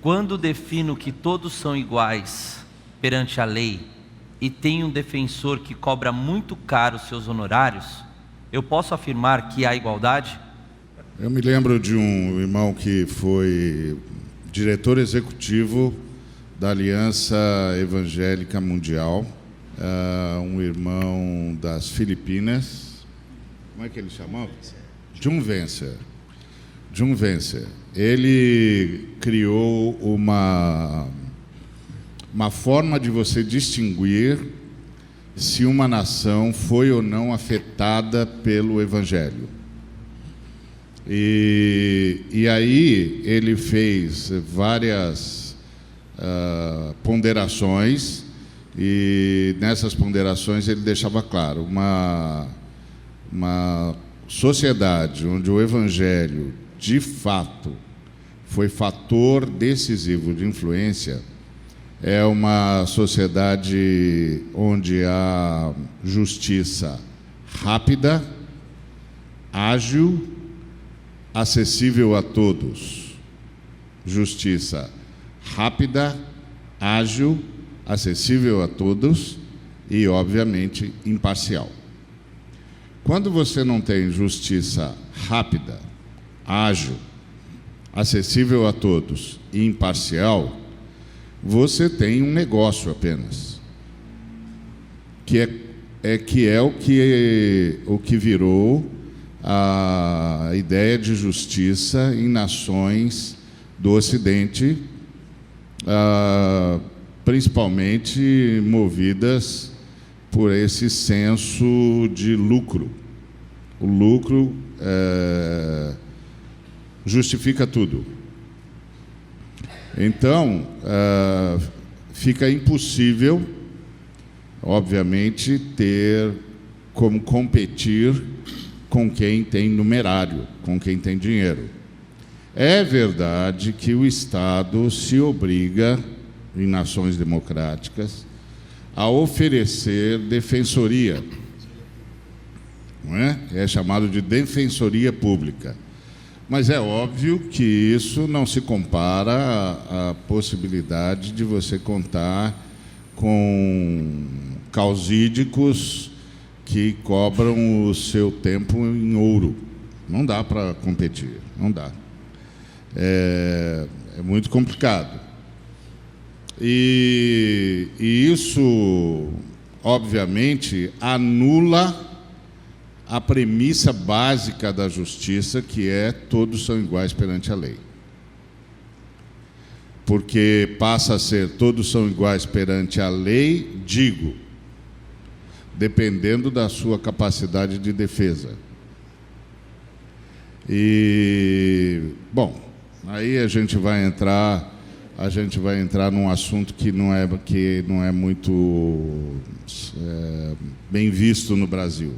Quando defino que todos são iguais perante a lei e tenho um defensor que cobra muito caro seus honorários, eu posso afirmar que há igualdade? Eu me lembro de um irmão que foi diretor executivo da Aliança Evangélica Mundial, um irmão das Filipinas. Como é que ele chamava? Jun Vencer. Ele criou uma forma de você distinguir se uma nação foi ou não afetada pelo Evangelho. E aí ele fez várias ponderações, e nessas ponderações ele deixava claro: uma sociedade onde o Evangelho de fato foi fator decisivo de influência é uma sociedade onde há justiça rápida, ágil, acessível a todos. Justiça rápida, ágil, acessível a todos e, obviamente, imparcial. Quando você não tem justiça rápida, ágil, acessível a todos e imparcial, você tem um negócio apenas, que é o que virou a ideia de justiça em nações do Ocidente, principalmente movidas por esse senso de lucro. O lucro justifica tudo. Então, fica impossível, obviamente, ter como competir com quem tem numerário, com quem tem dinheiro. É verdade que o Estado se obriga, em nações democráticas, a oferecer defensoria. Não é? É chamado de defensoria pública. Mas é óbvio que isso não se compara à possibilidade de você contar com causídicos que cobram o seu tempo em ouro. Não dá para competir, não dá. É muito complicado. E isso, obviamente, anula a premissa básica da justiça, que é: todos são iguais perante a lei. Porque passa a ser: todos são iguais perante a lei, dependendo da sua capacidade de defesa. E, bom, aí a gente vai entrar num assunto que não é muito bem visto no Brasil.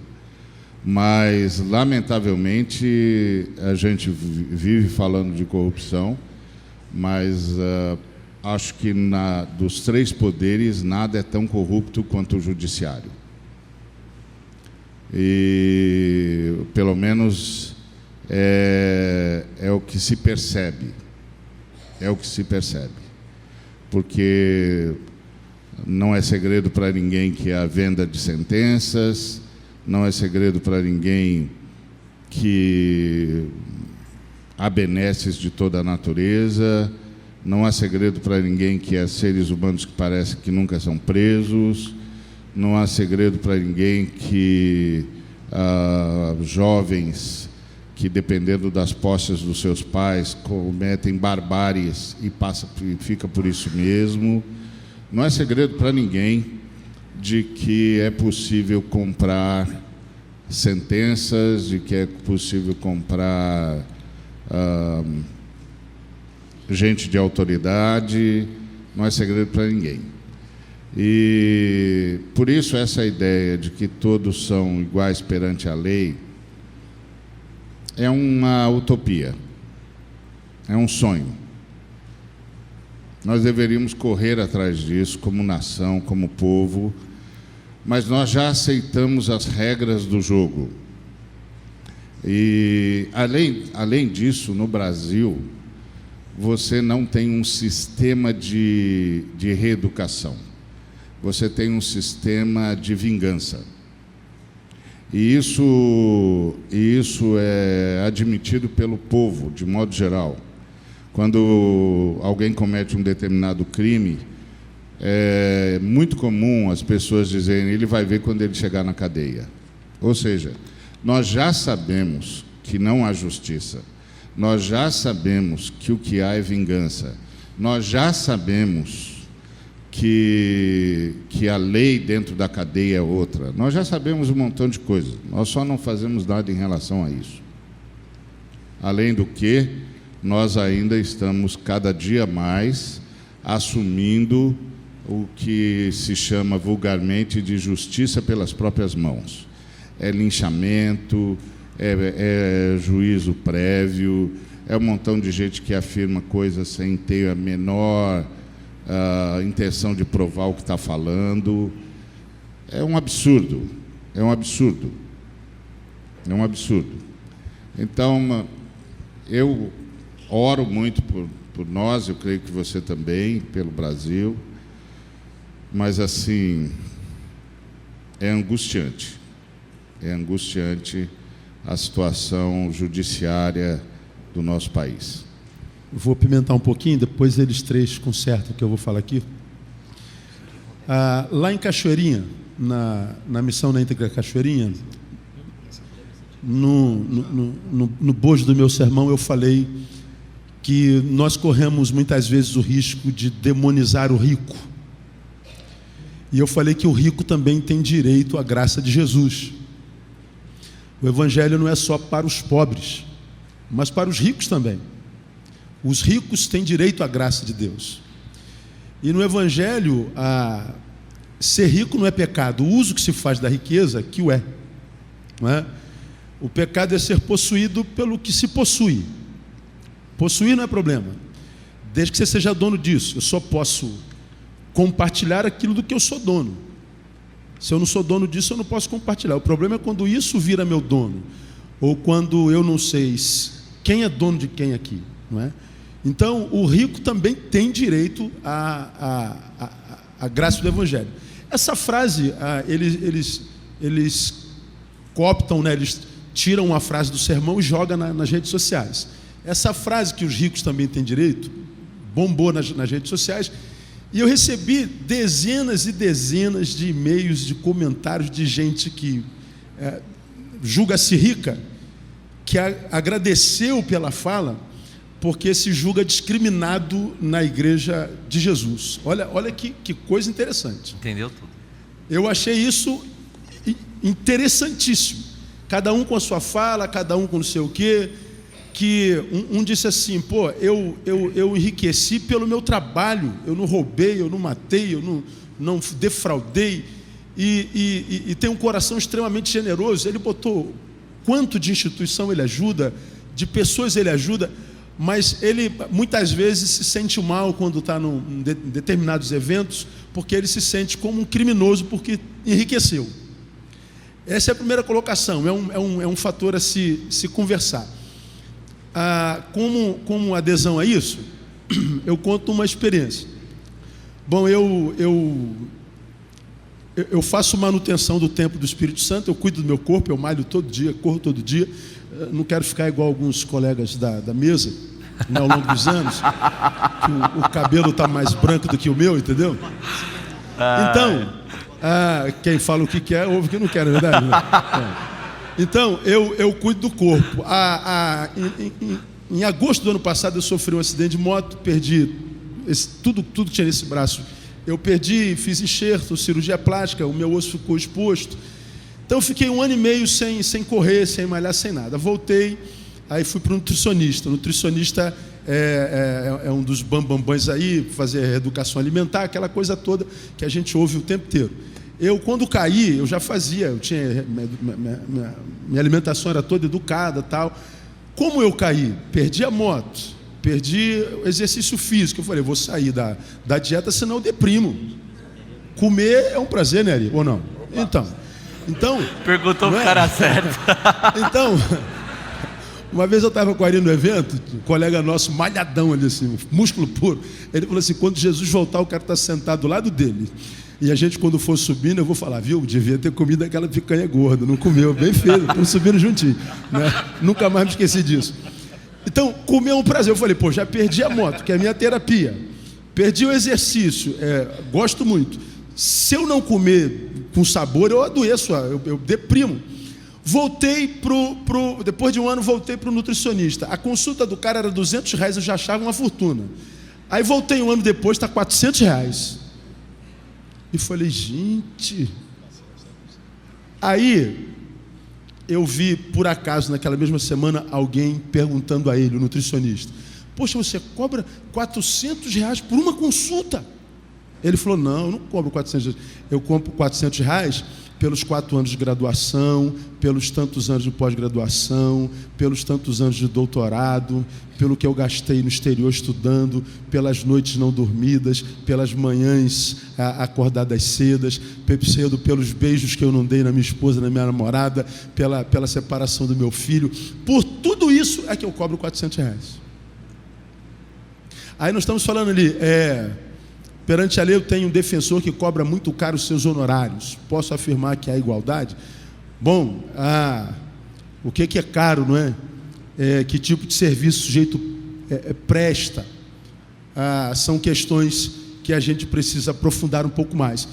Mas, lamentavelmente, a gente vive falando de corrupção, mas acho que dos três poderes nada é tão corrupto quanto o judiciário. E, pelo menos, é o que se percebe. É o que se percebe. Porque não é segredo para ninguém que há venda de sentenças, não é segredo para ninguém que há benesses de toda a natureza, não é segredo para ninguém que há seres humanos que parece que nunca são presos, não há segredo para ninguém que jovens que, dependendo das posses dos seus pais, cometem barbáries e fica por isso mesmo. Não é segredo para ninguém de que é possível comprar sentenças, de que é possível comprar gente de autoridade. Não é segredo para ninguém. E, por isso, essa ideia de que todos são iguais perante a lei é uma utopia, é um sonho. Nós deveríamos correr atrás disso como nação, como povo, mas nós já aceitamos as regras do jogo. E, além disso, no Brasil, você não tem um sistema de reeducação. Você tem um sistema de vingança. E isso é admitido pelo povo, de modo geral. Quando alguém comete um determinado crime, é muito comum as pessoas dizerem: ele vai ver quando ele chegar na cadeia. Ou seja, nós já sabemos que não há justiça. Nós já sabemos que o que há é vingança. Nós já sabemos que a lei dentro da cadeia é outra. Nós já sabemos um montão de coisas. Nós só não fazemos nada em relação a isso. Além do que, nós ainda estamos cada dia mais assumindo o que se chama vulgarmente de justiça pelas próprias mãos. É linchamento, é juízo prévio, é um montão de gente que afirma coisas sem ter a menor intenção de provar o que está falando. É um absurdo, é um absurdo, é um absurdo. Então, eu oro muito por nós, eu creio que você também, pelo Brasil, mas assim, é angustiante a situação judiciária do nosso país. Vou pimentar um pouquinho, depois eles três consertam o que eu vou falar aqui. Lá em Cachoeirinha, na missão na íntegra Cachoeirinha, no bojo do meu sermão, eu falei que nós corremos muitas vezes o risco de demonizar o rico. E eu falei que o rico também tem direito à graça de Jesus. O evangelho não é só para os pobres, mas para os ricos também. Os ricos têm direito à graça de Deus. E no evangelho, ser rico não é pecado. O uso que se faz da riqueza que o é. Não é? O pecado é ser possuído pelo que se possui. Possuir não é problema, desde que você seja dono disso. Eu só posso compartilhar aquilo do que eu sou dono. Se eu não sou dono disso, eu não posso compartilhar. O problema é quando isso vira meu dono, ou quando eu não sei quem é dono de quem aqui, não é? Então, o rico também tem direito à graça do evangelho. Essa frase, eles cooptam, né? Eles tiram uma frase do sermão e jogam nas redes sociais. Essa frase que os ricos também têm direito bombou nas redes sociais. E eu recebi dezenas e dezenas de e-mails, de comentários de gente que julga-se rica, que agradeceu pela fala, porque se julga discriminado na igreja de Jesus. Olha que coisa interessante. Entendeu tudo. Eu achei isso interessantíssimo. Cada um com a sua fala, cada um com não sei o quê. Que um disse assim: pô, eu enriqueci pelo meu trabalho, eu não roubei, eu não matei, eu não defraudei, e tem um coração extremamente generoso. Ele botou quanto de instituição ele ajuda, de pessoas ele ajuda, mas ele muitas vezes se sente mal quando está em determinados eventos, porque ele se sente como um criminoso porque enriqueceu. Essa é a primeira colocação, é um fator a se conversar. Como adesão a isso, eu conto uma experiência. Bom, eu faço manutenção do templo do Espírito Santo, eu cuido do meu corpo, eu malho todo dia, corro todo dia. Não quero ficar igual alguns colegas da mesa, né, ao longo dos anos, que o cabelo está mais branco do que o meu, entendeu? Então, quem fala o que quer, ouve o que não quer, não é verdade? Então, eu cuido do corpo. Em agosto do ano passado, eu sofri um acidente de moto, perdi tudo que tinha nesse braço. Eu perdi, fiz enxerto, cirurgia plástica, o meu osso ficou exposto. Então, eu fiquei 1 ano e meio sem correr, sem malhar, sem nada. Voltei, aí fui para o nutricionista. O nutricionista é um dos bambambãs aí, fazer reeducação alimentar, aquela coisa toda que a gente ouve o tempo inteiro. Quando caí, eu já fazia, minha alimentação era toda educada, tal. Como eu caí? Perdi a moto, perdi o exercício físico. Eu falei, vou sair da dieta, senão eu deprimo. Comer é um prazer, né, Ari? Ou não? Então perguntou pro cara certo. Então, Uma vez eu estava com o Ari no evento, um colega nosso, malhadão ali assim, músculo puro. Ele falou assim, quando Jesus voltar, o cara está sentado do lado dele. E a gente, quando for subindo, eu vou falar, viu, devia ter comido aquela picanha gorda. Não comeu, bem feio, estamos subindo juntinho. Né? Nunca mais me esqueci disso. Então, comer é um prazer. Eu falei, pô, já perdi a moto, que é a minha terapia. Perdi o exercício, gosto muito. Se eu não comer com sabor, eu adoeço, eu deprimo. Voltei depois de um ano, voltei para o nutricionista. A consulta do cara era R$200, eu já achava uma fortuna. Aí voltei um ano depois, está R$400. E falei, gente... Aí, eu vi, por acaso, naquela mesma semana, alguém perguntando a ele, o nutricionista, poxa, você cobra R$400 por uma consulta? Ele falou, não, eu não cobro R$400. Eu compro R$400 pelos 4 anos de graduação, pelos tantos anos de pós-graduação, pelos tantos anos de doutorado, pelo que eu gastei no exterior estudando, pelas noites não dormidas, pelas manhãs acordadas cedas, pelos beijos que eu não dei na minha esposa, na minha namorada, pela separação do meu filho. Por tudo isso é que eu cobro R$400. Aí nós estamos falando ali, perante a lei eu tenho um defensor que cobra muito caro os seus honorários. Posso afirmar que há igualdade? Bom, o que é caro, não é? Que tipo de serviço o sujeito presta? São questões que a gente precisa aprofundar um pouco mais.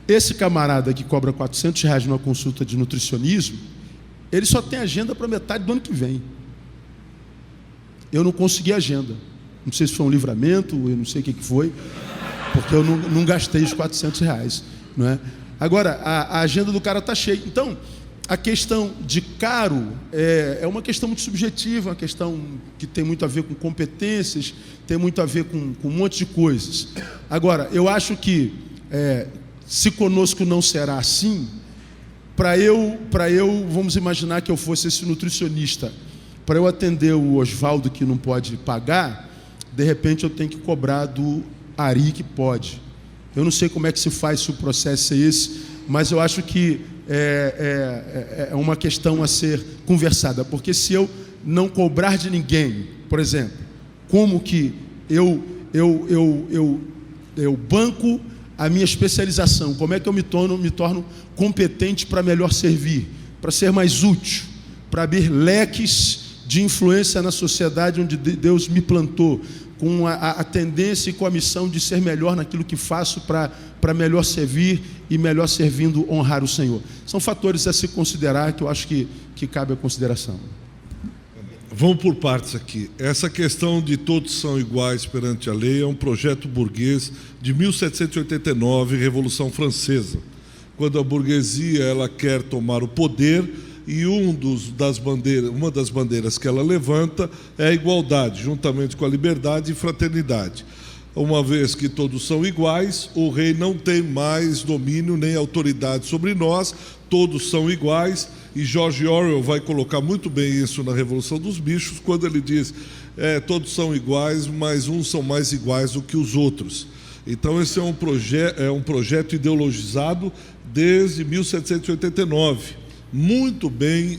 Esse camarada que cobra R$400 numa consulta de nutricionismo, ele só tem agenda para metade do ano que vem. Eu não consegui agenda. Não sei se foi um livramento, eu não sei o que foi, porque eu não gastei os R$400, não é? Agora, a agenda do cara está cheia. Então, a questão de caro é uma questão muito subjetiva, uma questão que tem muito a ver com competências, tem muito a ver com um monte de coisas. Agora, eu acho que, se conosco não será assim, para eu, vamos imaginar que eu fosse esse nutricionista, para eu atender o Oswaldo que não pode pagar, de repente eu tenho que cobrar do Ari que pode. Eu não sei como é que se faz, se o processo é esse, mas eu acho que é uma questão a ser conversada, porque se eu não cobrar de ninguém, por exemplo, como que eu banco a minha especialização, como é que eu me torno competente para melhor servir, para ser mais útil, para abrir leques de influência na sociedade onde Deus me plantou, com a tendência e com a missão de ser melhor naquilo que faço para melhor servir e melhor servindo honrar o Senhor. São fatores a se considerar que eu acho que cabe a consideração. Vamos por partes aqui. Essa questão de todos são iguais perante a lei é um projeto burguês de 1789, Revolução Francesa, quando a burguesia ela quer tomar o poder. E uma das bandeiras que ela levanta é a igualdade, juntamente com a liberdade e fraternidade. Uma vez que todos são iguais, o rei não tem mais domínio nem autoridade sobre nós, todos são iguais, e George Orwell vai colocar muito bem isso na Revolução dos Bichos, quando ele diz, todos são iguais, mas uns são mais iguais do que os outros. Então esse é um projeto ideologizado desde 1789. Muito bem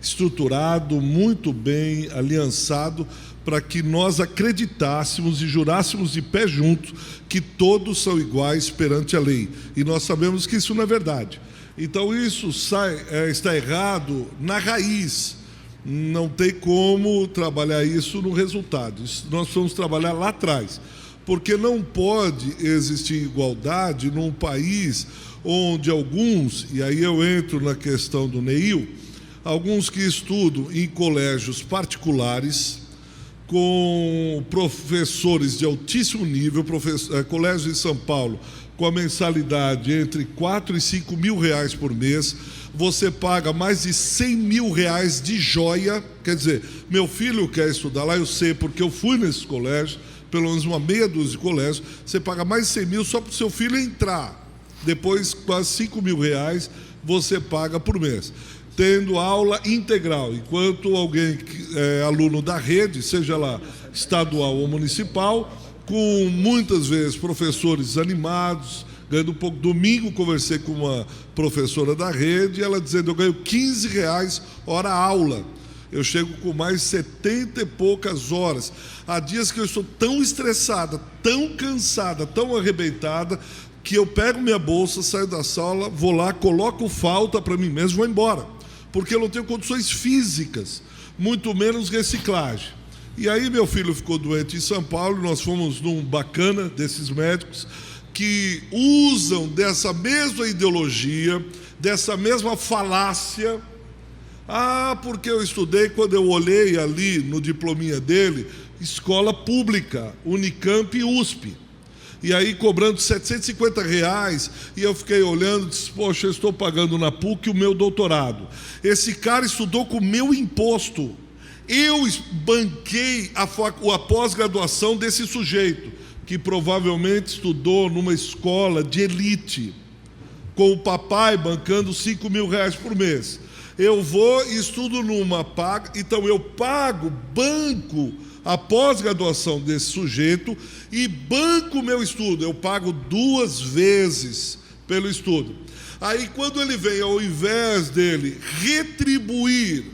estruturado, muito bem aliançado, para que nós acreditássemos e jurássemos de pé junto que todos são iguais perante a lei. E nós sabemos que isso não é verdade. Então isso está errado na raiz. Não tem como trabalhar isso no resultado. Nós vamos trabalhar lá atrás. Porque não pode existir igualdade num país onde alguns, e aí eu entro na questão do Neil, alguns que estudam em colégios particulares, com professores de altíssimo nível, colégio em São Paulo, com a mensalidade entre 4 e 5 mil reais por mês, você paga mais de 100 mil reais de joia. Quer dizer, meu filho quer estudar lá, eu sei, porque eu fui nesses colégios, pelo menos uma meia dúzia de colégios, você paga mais de 100 mil só para o seu filho entrar. Depois, quase 5 mil reais você paga por mês, tendo aula integral, enquanto alguém que é aluno da rede, seja lá estadual ou municipal, com muitas vezes professores animados, ganhando um pouco. Domingo conversei com uma professora da rede, ela dizendo, eu ganho 15 reais hora aula. eu chego com mais 70 e poucas horas. Há dias que eu estou tão estressada, tão cansada, tão arrebentada, que eu pego minha bolsa, saio da sala, vou lá, coloco falta para mim mesmo e vou embora. Porque eu não tenho condições físicas, muito menos reciclagem. E aí meu filho ficou doente em São Paulo, nós fomos num bacana desses médicos que usam dessa mesma ideologia, dessa mesma falácia. Ah, porque eu estudei, quando eu olhei ali no diplominha dele, escola pública, Unicamp e USP. E aí cobrando R$750, e eu fiquei olhando e disse, poxa, eu estou pagando na PUC o meu doutorado. Esse cara estudou com o meu imposto. Eu banquei a pós-graduação desse sujeito, que provavelmente estudou numa escola de elite, com o papai bancando R$5.000 por mês. Eu vou e estudo numa paga, então eu pago, banco a pós-graduação desse sujeito e banco o meu estudo. Eu pago 2 vezes pelo estudo. Aí quando ele vem, ao invés dele retribuir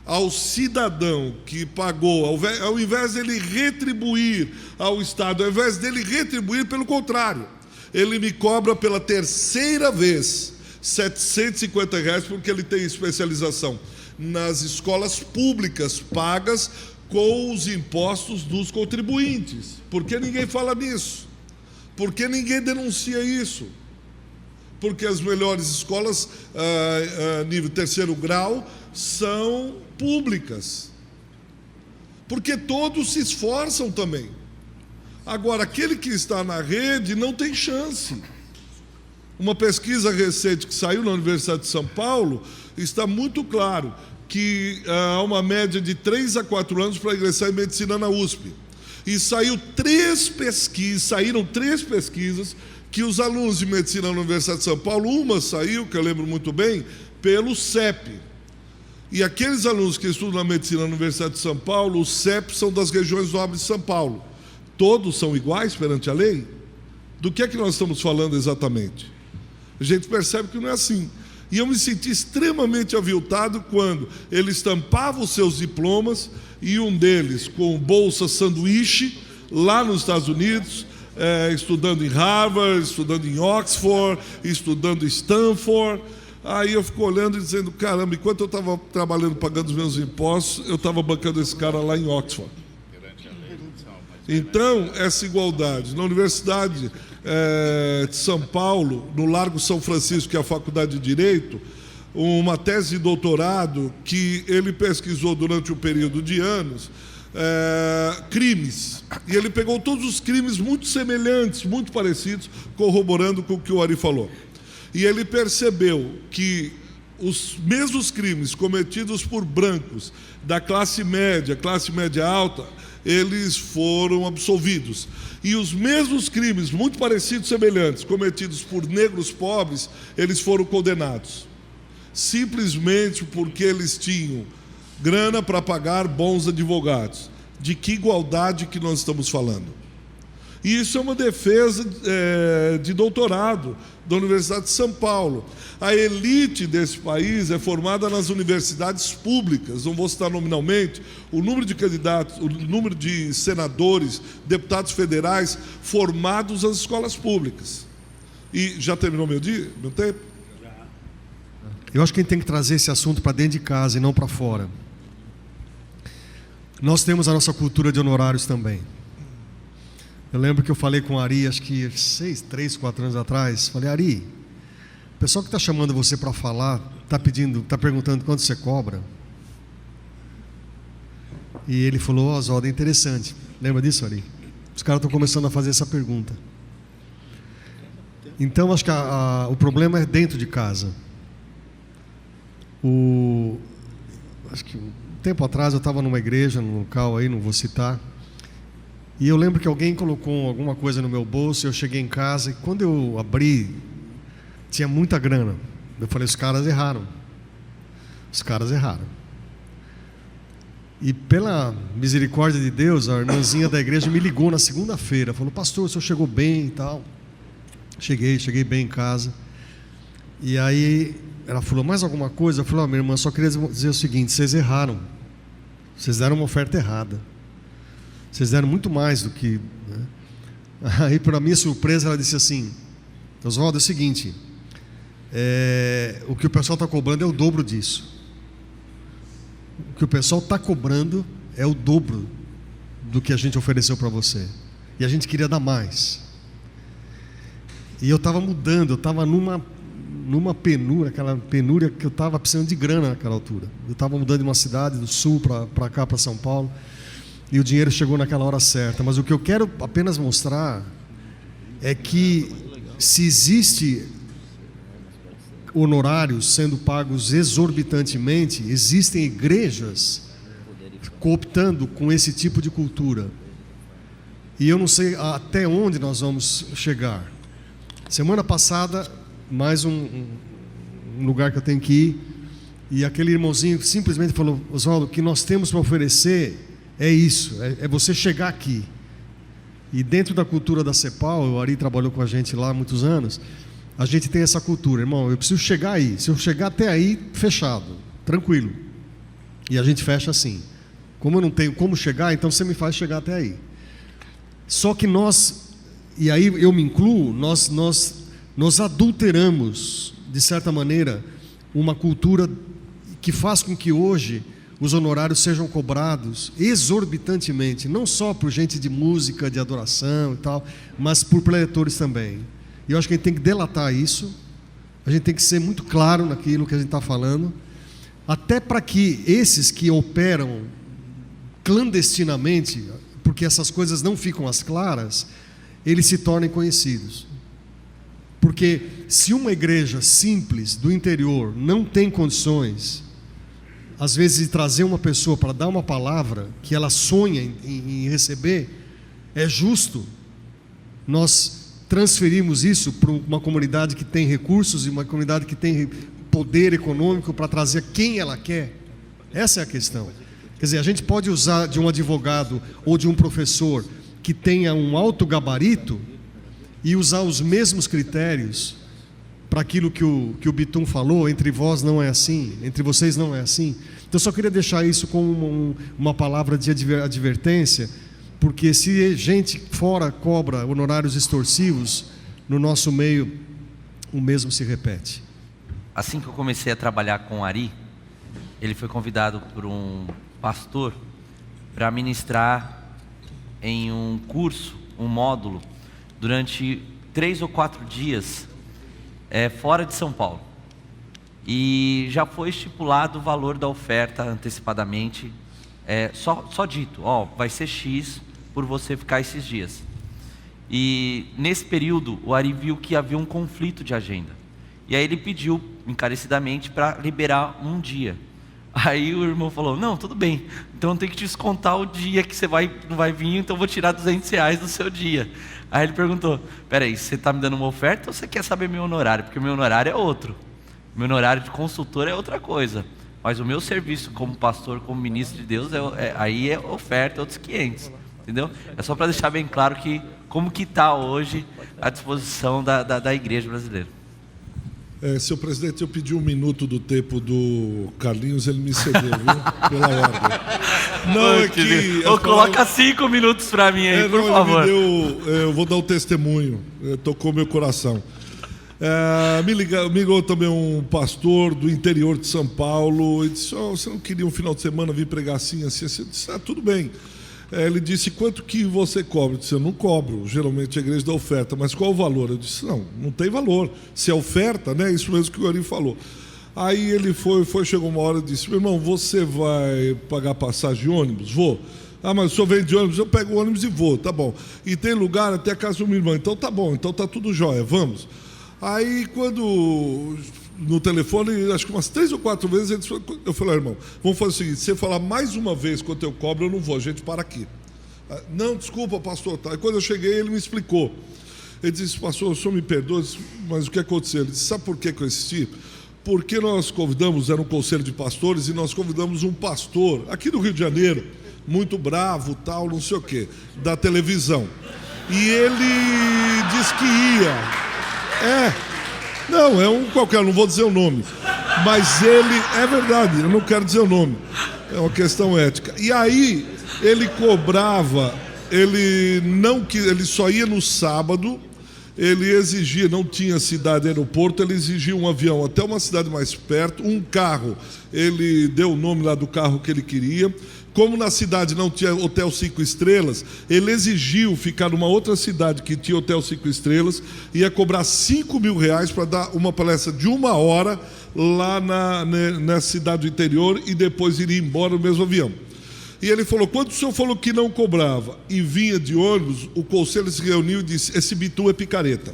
ao cidadão que pagou, ao invés dele retribuir ao Estado, ao invés dele retribuir, pelo contrário, ele me cobra pela 3ª vez R$750, porque ele tem especialização nas escolas públicas pagas com os impostos dos contribuintes. Por que ninguém fala nisso? Por que ninguém denuncia isso? Porque as melhores escolas, nível 3º grau, são públicas. Porque todos se esforçam também. Agora, aquele que está na rede não tem chance. Uma pesquisa recente que saiu na Universidade de São Paulo, está muito claro que há uma média de 3 a 4 anos para ingressar em medicina na USP. E saíram 3 pesquisas que os alunos de medicina na Universidade de São Paulo, uma saiu, que eu lembro muito bem, pelo CEP. E aqueles alunos que estudam na medicina na Universidade de São Paulo, os CEP são das regiões nobres de São Paulo. Todos são iguais perante a lei? Do que é que nós estamos falando exatamente? A gente percebe que não é assim. E eu me senti extremamente aviltado quando ele estampava os seus diplomas e um deles com bolsa sanduíche lá nos Estados Unidos, estudando em Harvard, estudando em Oxford, estudando em Stanford. Aí eu fico olhando e dizendo, caramba, enquanto eu estava trabalhando, pagando os meus impostos, eu estava bancando esse cara lá em Oxford. Então, essa igualdade. Na Universidade de São Paulo, no Largo São Francisco, que é a Faculdade de Direito, uma tese de doutorado que ele pesquisou durante um período de anos, crimes. E ele pegou todos os crimes muito semelhantes, muito parecidos, corroborando com o que o Ari falou. E ele percebeu que os mesmos crimes cometidos por brancos da classe média alta, eles foram absolvidos. E os mesmos crimes, muito parecidos, semelhantes, cometidos por negros pobres, eles foram condenados. Simplesmente porque eles tinham grana para pagar bons advogados. De que igualdade que nós estamos falando? E isso é uma defesa de doutorado da Universidade de São Paulo. A elite desse país é formada nas universidades públicas, não vou citar nominalmente, o número de candidatos, o número de senadores, deputados federais formados nas escolas públicas. E já terminou meu tempo? Eu acho que a gente tem que trazer esse assunto para dentro de casa e não para fora. Nós temos a nossa cultura de honorários também. Eu lembro que eu falei com o Ari, acho que 3, 4 anos atrás, falei, Ari, o pessoal que está chamando você para falar, está perguntando quanto você cobra. E ele falou, Oswaldo, é interessante. Lembra disso, Ari? Os caras estão começando a fazer essa pergunta. Então, acho que o problema é dentro de casa. Acho que um tempo atrás eu estava numa igreja, num local aí, não vou citar, e eu lembro que alguém colocou alguma coisa no meu bolso, eu cheguei em casa, e quando eu abri, tinha muita grana. Eu falei, os caras erraram. Os caras erraram. E pela misericórdia de Deus, a irmãzinha da igreja me ligou na segunda-feira, falou, pastor, o senhor chegou bem e tal. Cheguei bem em casa. E aí ela falou, mais alguma coisa? Eu falei, minha irmã, só queria dizer o seguinte, vocês erraram. Vocês deram uma oferta errada. Vocês deram muito mais do que... né? Aí, para minha surpresa, ela disse assim: Oswaldo, é o seguinte, o que o pessoal está cobrando é o dobro disso. O que o pessoal está cobrando é o dobro do que a gente ofereceu para você. E a gente queria dar mais. E eu estava mudando, eu estava numa penúria, aquela penúria que eu estava precisando de grana naquela altura. Eu estava mudando de uma cidade do sul para cá, para São Paulo, e o dinheiro chegou naquela hora certa. Mas o que eu quero apenas mostrar é que se existe honorários sendo pagos exorbitantemente, existem igrejas cooptando com esse tipo de cultura. E eu não sei até onde nós vamos chegar. Semana passada, mais um lugar que eu tenho que ir, e aquele irmãozinho simplesmente falou: Oswaldo, o que nós temos para oferecer é isso, é você chegar aqui. E dentro da cultura da CEPAL, o Ari trabalhou com a gente lá há muitos anos, a gente tem essa cultura: irmão, eu preciso chegar aí, se eu chegar até aí, fechado, tranquilo. E a gente fecha assim. Como eu não tenho como chegar, então você me faz chegar até aí. Só que nós, e aí eu me incluo, nós adulteramos, de certa maneira, uma cultura que faz com que hoje os honorários sejam cobrados exorbitantemente, não só por gente de música, de adoração e tal, mas por preletores também. E eu acho que a gente tem que delatar isso, a gente tem que ser muito claro naquilo que a gente está falando, até para que esses que operam clandestinamente, porque essas coisas não ficam às claras, eles se tornem conhecidos. Porque se uma igreja simples do interior não tem condições, às vezes, de trazer uma pessoa para dar uma palavra que ela sonha em receber, é justo nós transferirmos isso para uma comunidade que tem recursos e uma comunidade que tem poder econômico para trazer quem ela quer. Essa é a questão. Quer dizer, a gente pode usar de um advogado ou de um professor que tenha um alto gabarito e usar os mesmos critérios para aquilo que o Bitum falou: entre vós não é assim, entre vocês não é assim. Então eu só queria deixar isso como uma palavra de advertência, porque se gente fora cobra honorários extorsivos, no nosso meio o mesmo se repete. Assim que eu comecei a trabalhar com o Ari, ele foi convidado por um pastor para ministrar em um curso, um módulo, durante 3 ou 4 dias, fora de São Paulo. E já foi estipulado o valor da oferta antecipadamente, só dito: vai ser X por você ficar esses dias. E nesse período o Ari viu que havia um conflito de agenda, e aí ele pediu encarecidamente para liberar um dia. Aí o irmão falou: não, tudo bem, então tem que te descontar o dia que você não vai vir, então eu vou tirar R$200 do seu dia. Aí ele perguntou: peraí, você está me dando uma oferta ou você quer saber meu honorário? Porque o meu honorário é outro, meu honorário de consultor é outra coisa, mas o meu serviço como pastor, como ministro de Deus, aí é oferta, outros 500, entendeu? É só para deixar bem claro como que está hoje a disposição da igreja brasileira. Senhor presidente, eu pedi 1 minuto do tempo do Carlinhos, ele me cedeu, viu? Pela ordem. Não, é que... Coloca 5 minutos para mim aí, por favor. Eu vou dar um testemunho, tocou meu coração. Me ligou também um pastor do interior de São Paulo, e disse: você não queria um final de semana vir pregar assim, assim, assim? Eu disse: tudo bem. Ele disse: quanto que você cobra? Eu disse: eu não cobro, geralmente a igreja dá oferta, mas qual o valor? Eu disse: não tem valor, se é oferta, né? Isso mesmo que o Ari falou. Aí ele chegou uma hora e disse: meu irmão, você vai pagar passagem de ônibus? Vou. Mas o senhor vem de ônibus? Eu pego o ônibus e vou, tá bom. E tem lugar até a casa do meu irmão, então tá bom, então tá tudo jóia, vamos. Aí quando... no telefone, acho que umas 3 ou 4 vezes, eu falei: irmão, vamos fazer o seguinte, se você falar mais uma vez quanto eu cobro, eu não vou, a gente para aqui. Não, desculpa, pastor. Aí quando eu cheguei, ele me explicou. Ele disse: pastor, o senhor me perdoa, mas o que aconteceu? Ele disse: sabe por que eu insisti? Porque nós convidamos, era um conselho de pastores, e nós convidamos um pastor, aqui do Rio de Janeiro, muito bravo, tal, não sei o quê, da televisão. E ele disse que ia. Não, é um qualquer, não vou dizer o nome. Mas ele, é verdade, eu não quero dizer o nome. É uma questão ética. E aí, ele cobrava, ele só ia no sábado, ele exigia, não tinha cidade aeroporto, ele exigia um avião até uma cidade mais perto, um carro, ele deu o nome lá do carro que ele queria. Como na cidade não tinha hotel 5 estrelas, ele exigiu ficar numa outra cidade que tinha hotel 5 estrelas, ia cobrar R$5.000 para dar uma palestra de 1 hora lá na cidade do interior e depois iria embora no mesmo avião. E ele falou, quando o senhor falou que não cobrava e vinha de ônibus, o conselho se reuniu e disse, esse Bitu é picareta.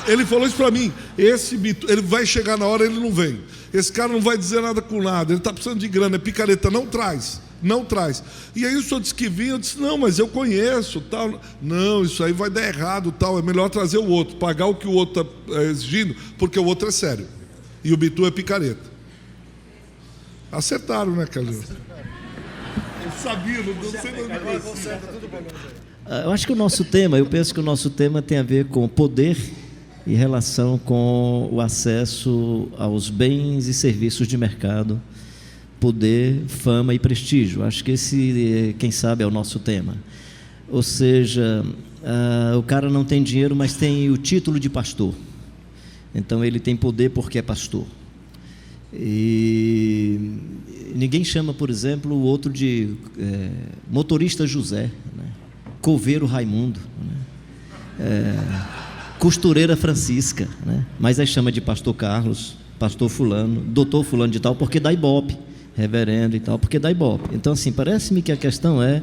Ele falou isso para mim, esse Bitu, ele vai chegar na hora, ele não vem. Esse cara não vai dizer nada com nada, ele está precisando de grana, é picareta, não traz. E aí o senhor disse que vinha, eu disse, não, mas eu conheço, tal. Não, isso aí vai dar errado, tal, é melhor trazer o outro, pagar o que o outro está exigindo, porque o outro é sério. E o Bitu é picareta. Acertaram, né, Carlinhos? Eu sabia, não sei Eu acho que eu penso que o nosso tema tem a ver com poder em relação com o acesso aos bens e serviços de mercado, poder, fama e prestígio. Acho que esse, quem sabe, é o nosso tema. Ou seja, o cara não tem dinheiro, mas tem o título de pastor. Então ele tem poder porque é pastor. E ninguém chama, por exemplo, o outro de motorista José, né? Coveiro Raimundo, né? Costureira Francisca, né? Mas aí chama de pastor Carlos, pastor fulano, doutor fulano de tal, porque dá ibope, reverendo e tal, porque dá ibope. Então, assim, parece-me que a questão é,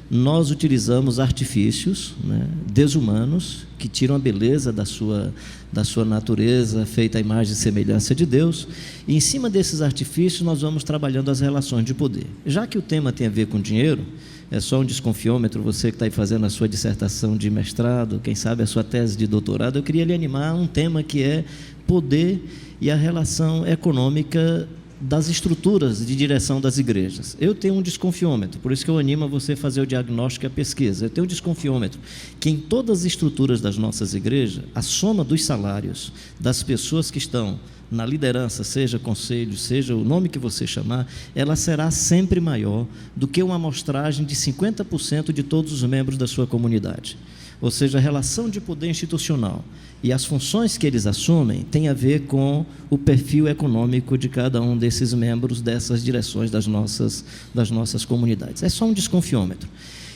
nós utilizamos artifícios, né, desumanos, que tiram a beleza da sua natureza, feita à imagem e semelhança de Deus, e em cima desses artifícios nós vamos trabalhando as relações de poder. Já que o tema tem a ver com dinheiro, é só um desconfiômetro, você que está aí fazendo a sua dissertação de mestrado, quem sabe a sua tese de doutorado, eu queria lhe animar a um tema que é poder e a relação econômica das estruturas de direção das igrejas. Eu tenho um desconfiômetro, por isso que eu animo a você fazer o diagnóstico e a pesquisa. Eu tenho um desconfiômetro que em todas as estruturas das nossas igrejas, a soma dos salários das pessoas que estão na liderança, seja conselho, seja o nome que você chamar, ela será sempre maior do que uma amostragem de 50% de todos os membros da sua comunidade. Ou seja, a relação de poder institucional e as funções que eles assumem tem a ver com o perfil econômico de cada um desses membros dessas direções das nossas comunidades. É só um desconfiômetro.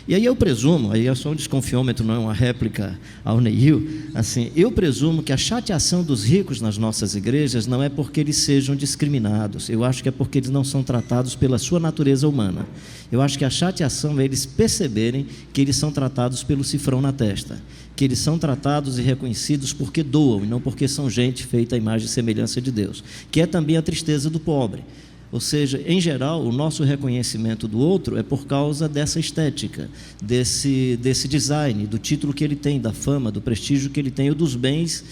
E aí eu presumo, aí é só um desconfiômetro, não é uma réplica ao Neil, assim, eu presumo que a chateação dos ricos nas nossas igrejas não é porque eles sejam discriminados, eu acho que é porque eles não são tratados pela sua natureza humana. Eu acho que a chateação é eles perceberem que eles são tratados pelo cifrão na testa, que eles são tratados e reconhecidos porque doam, e não porque são gente feita à imagem e semelhança de Deus, que é também a tristeza do pobre. Ou seja, em geral, o nosso reconhecimento do outro é por causa dessa estética, desse design, do título que ele tem, da fama, do prestígio que ele tem, ou dos bens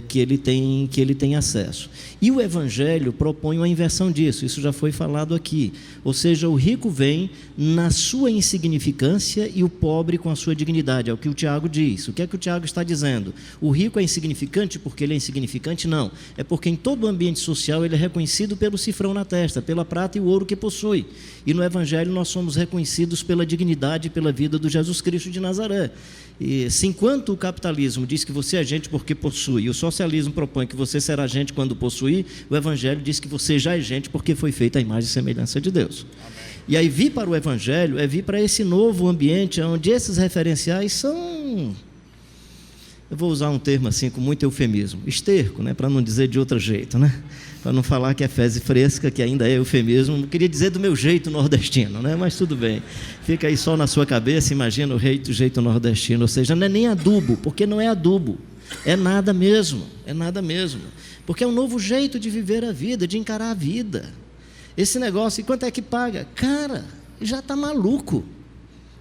que ele tem acesso. E o Evangelho propõe uma inversão disso, isso já foi falado aqui. Ou seja, o rico vem na sua insignificância e o pobre com a sua dignidade, é o que o Tiago diz. O que é que o Tiago está dizendo? O rico é insignificante porque ele é insignificante? Não, é porque em todo o ambiente social ele é reconhecido pelo cifrão na testa, pela prata e o ouro que possui. E no Evangelho nós somos reconhecidos pela dignidade e pela vida do Jesus Cristo de Nazaré. E se enquanto o capitalismo diz que você é gente porque possui, e o socialismo propõe que você será gente quando possuir, o Evangelho diz que você já é gente porque foi feita a imagem e semelhança de Deus. Amém. E aí vir para o Evangelho é vir para esse novo ambiente onde esses referenciais são... Eu vou usar um termo assim com muito eufemismo, esterco, né, para não dizer de outro jeito, né? Para não falar que é fezes fresca, que ainda é eufemismo, não queria dizer do meu jeito nordestino, né? Mas tudo bem, fica aí só na sua cabeça, imagina o jeito nordestino, ou seja, não é nem adubo, porque não é adubo, é nada mesmo, porque é um novo jeito de viver a vida, de encarar a vida. Esse negócio, e quanto é que paga? Cara, já está maluco,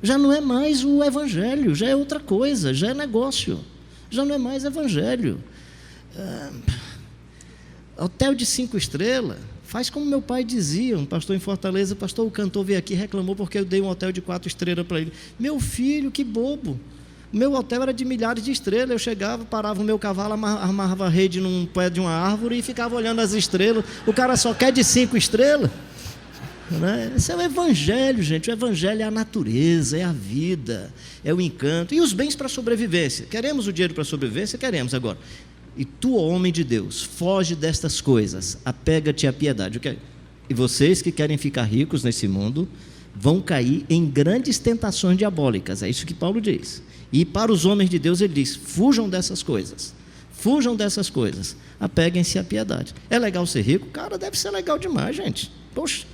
já não é mais o Evangelho, já é outra coisa, já é negócio. Já não é mais Evangelho. Hotel de 5 estrelas, faz como meu pai dizia, um pastor em Fortaleza, pastor, o cantor veio aqui e reclamou porque eu dei um hotel de 4 estrelas para ele. Meu filho, que bobo. O meu hotel era de milhares de estrelas, eu chegava, parava o meu cavalo, amarrava a rede num pé de uma árvore e ficava olhando as estrelas. O cara só quer de 5 estrelas. né? Esse é o evangelho, gente. O evangelho é a natureza, é a vida, é o encanto. E os bens para a sobrevivência. Queremos o dinheiro para a sobrevivência? Queremos agora. E tu, homem de Deus, foge destas coisas, apega-te à piedade. E vocês que querem ficar ricos nesse mundo vão cair em grandes tentações diabólicas. É isso que Paulo diz. E para os homens de Deus ele diz: fujam dessas coisas. Fujam dessas coisas. Apeguem-se à piedade. É legal ser rico? Cara, deve ser legal demais, gente. Poxa,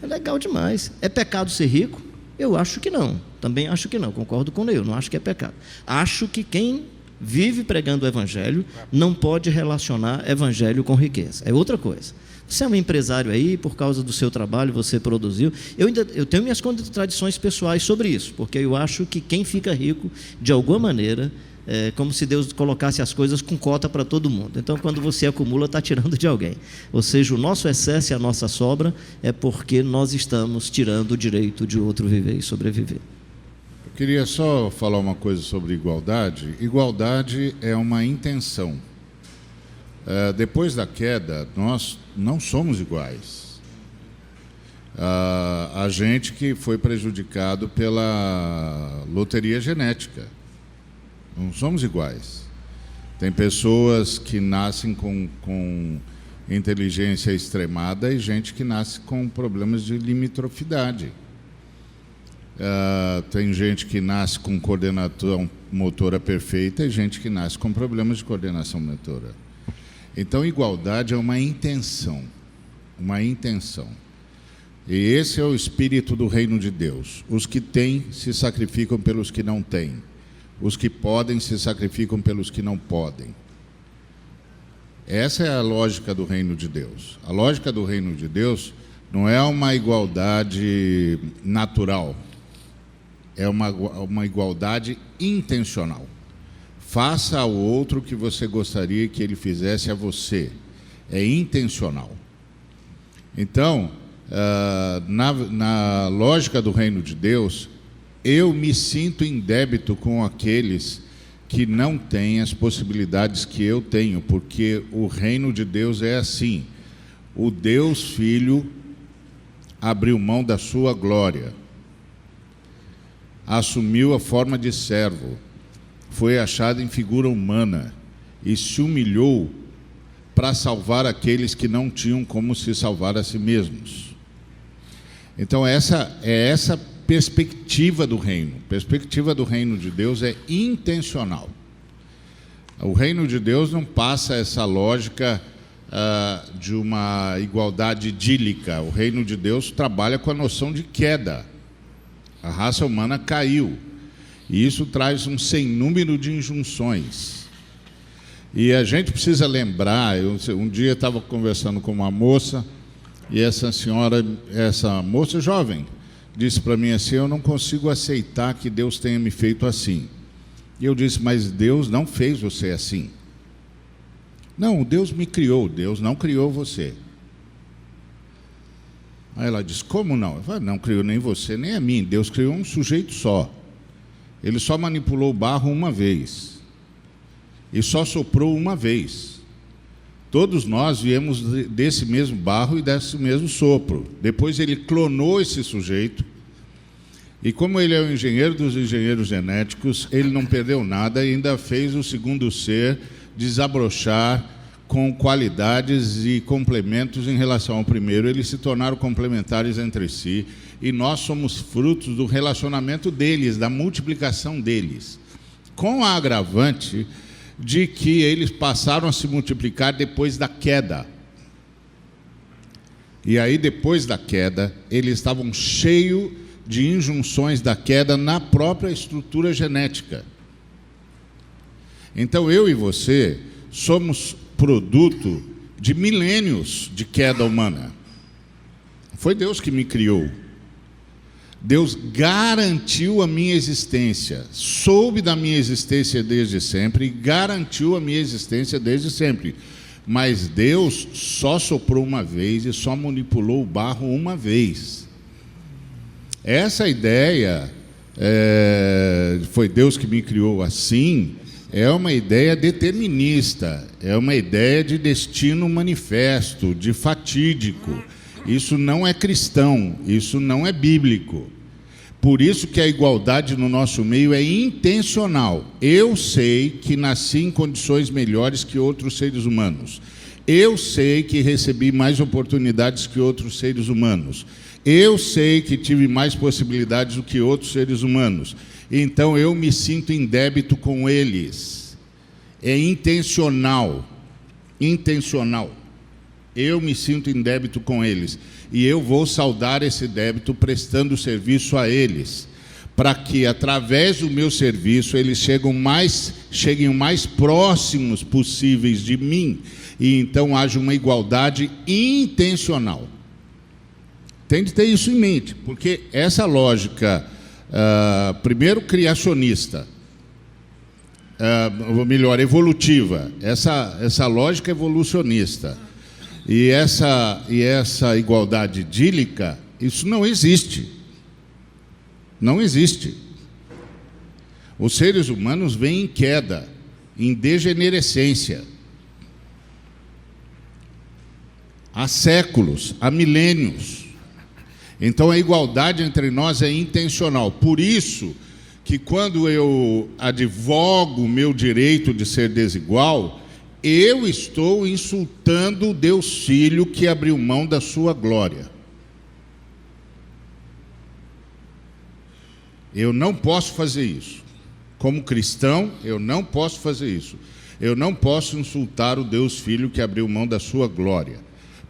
é legal demais. É pecado ser rico? Eu acho que não. Também acho que não. Concordo com o Neil. Não acho que é pecado. Acho que quem vive pregando o evangelho não pode relacionar evangelho com riqueza. É outra coisa. Você é um empresário aí, por causa do seu trabalho, você produziu. Eu tenho minhas contradições pessoais sobre isso, porque eu acho que quem fica rico, de alguma maneira, é como se Deus colocasse as coisas com cota para todo mundo. Então, quando você acumula, está tirando de alguém. Ou seja, o nosso excesso e a nossa sobra é porque nós estamos tirando o direito de outro viver e sobreviver. Eu queria só falar uma coisa sobre igualdade. Igualdade é uma intenção. Depois da queda, nós não somos iguais. A gente que foi prejudicado pela loteria genética. Não somos iguais. Tem pessoas que nascem com inteligência extremada e gente que nasce com problemas de limitrofidade. Tem gente que nasce com coordenação motora perfeita e gente que nasce com problemas de coordenação motora. Então, igualdade é uma intenção. Uma intenção. E esse é o espírito do reino de Deus. Os que têm se sacrificam pelos que não têm. Os que podem se sacrificam pelos que não podem. Essa é a lógica do reino de Deus. A lógica do reino de Deus não é uma igualdade natural. É uma igualdade intencional. Faça ao outro o que você gostaria que ele fizesse a você. É intencional. Então, na lógica do reino de Deus, eu me sinto em débito com aqueles que não têm as possibilidades que eu tenho, porque o reino de Deus é assim. O Deus Filho abriu mão da sua glória, assumiu a forma de servo, foi achado em figura humana e se humilhou para salvar aqueles que não tinham como se salvar a si mesmos. Então essa perspectiva do reino. A perspectiva do reino de Deus é intencional. O reino de Deus não passa essa lógica de uma igualdade idílica. O reino de Deus trabalha com a noção de queda. A raça humana caiu. E isso traz um sem número de injunções. E a gente precisa lembrar, um dia estava conversando com uma moça, e essa moça jovem, disse para mim assim: eu não consigo aceitar que Deus tenha me feito assim. E eu disse: mas Deus não fez você assim. Não, Deus me criou, Deus não criou você. Aí ela disse: como não? Eu falei: não criou nem você, nem a mim. Deus criou um sujeito só. Ele só manipulou o barro uma vez. E só soprou uma vez. Todos nós viemos desse mesmo barro e desse mesmo sopro. Depois ele clonou esse sujeito. E como ele é o engenheiro dos engenheiros genéticos, ele não perdeu nada e ainda fez o segundo ser desabrochar com qualidades e complementos em relação ao primeiro. Eles se tornaram complementares entre si. E nós somos frutos do relacionamento deles, da multiplicação deles. Com a agravante de que eles passaram a se multiplicar depois da queda. E aí, depois da queda, eles estavam cheios de injunções da queda na própria estrutura genética. Então, eu e você somos produto de milênios de queda humana. Foi Deus que me criou. Deus garantiu a minha existência, soube da minha existência desde sempre e garantiu a minha existência desde sempre. Mas Deus só soprou uma vez e só manipulou o barro uma vez. Essa ideia, foi Deus que me criou assim, é uma ideia determinista, é uma ideia de destino manifesto, de fatídico. Isso não é cristão, isso não é bíblico. Por isso que a igualdade no nosso meio é intencional. Eu sei que nasci em condições melhores que outros seres humanos. Eu sei que recebi mais oportunidades que outros seres humanos. Eu sei que tive mais possibilidades do que outros seres humanos. Então eu me sinto em débito com eles. É intencional. Intencional. Eu me sinto em débito com eles. E eu vou saldar esse débito prestando serviço a eles, para que, através do meu serviço, eles cheguem o mais próximos possíveis de mim, e então haja uma igualdade intencional. Tem de ter isso em mente, porque essa lógica, primeiro criacionista, ou melhor, evolutiva, essa lógica evolucionista, e essa igualdade idílica, isso não existe. Não existe. Os seres humanos vêm em queda, em degenerescência. Há séculos, há milênios. Então a igualdade entre nós é intencional. Por isso que quando eu advogo o meu direito de ser desigual, eu estou insultando o Deus Filho que abriu mão da sua glória. Eu não posso fazer isso. Como cristão, eu não posso fazer isso. Eu não posso insultar o Deus Filho que abriu mão da sua glória.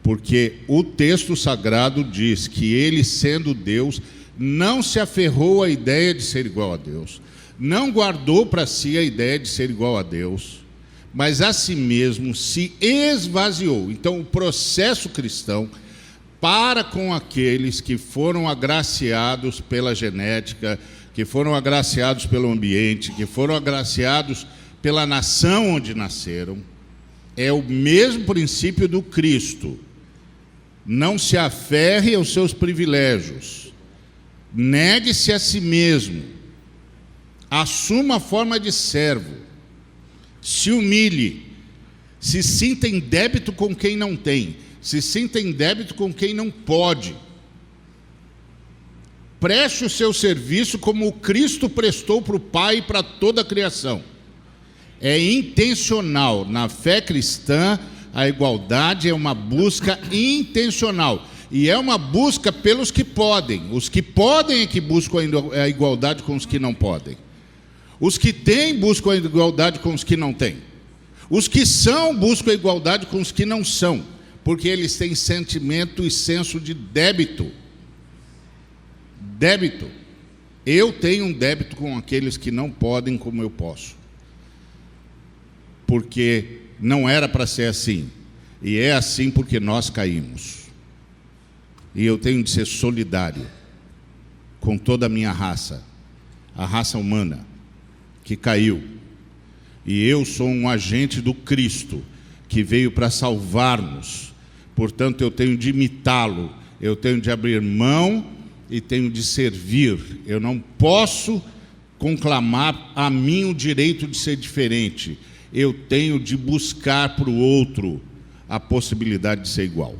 Porque o texto sagrado diz que ele, sendo Deus, não se aferrou à ideia de ser igual a Deus. Não guardou para si a ideia de ser igual a Deus, mas a si mesmo se esvaziou. Então, o processo cristão para com aqueles que foram agraciados pela genética, que foram agraciados pelo ambiente, que foram agraciados pela nação onde nasceram, é o mesmo princípio do Cristo. Não se aferre aos seus privilégios, negue-se a si mesmo, assuma a forma de servo, se humilhe, se sinta em débito com quem não tem, se sinta em débito com quem não pode. Preste o seu serviço como o Cristo prestou para o Pai e para toda a criação. É intencional. Na fé cristã, a igualdade é uma busca intencional. E é uma busca pelos que podem. Os que podem é que buscam a igualdade com os que não podem. Os que têm buscam a igualdade com os que não têm. Os que são buscam a igualdade com os que não são, porque eles têm sentimento e senso de débito. Débito. Eu tenho um débito com aqueles que não podem como eu posso. Porque não era para ser assim. E é assim porque nós caímos. E eu tenho de ser solidário com toda a minha raça, a raça humana, que caiu. E eu sou um agente do Cristo, que veio para salvar-nos. Portanto, eu tenho de imitá-lo, eu tenho de abrir mão e tenho de servir. Eu não posso conclamar a mim o direito de ser diferente. Eu tenho de buscar para o outro a possibilidade de ser igual.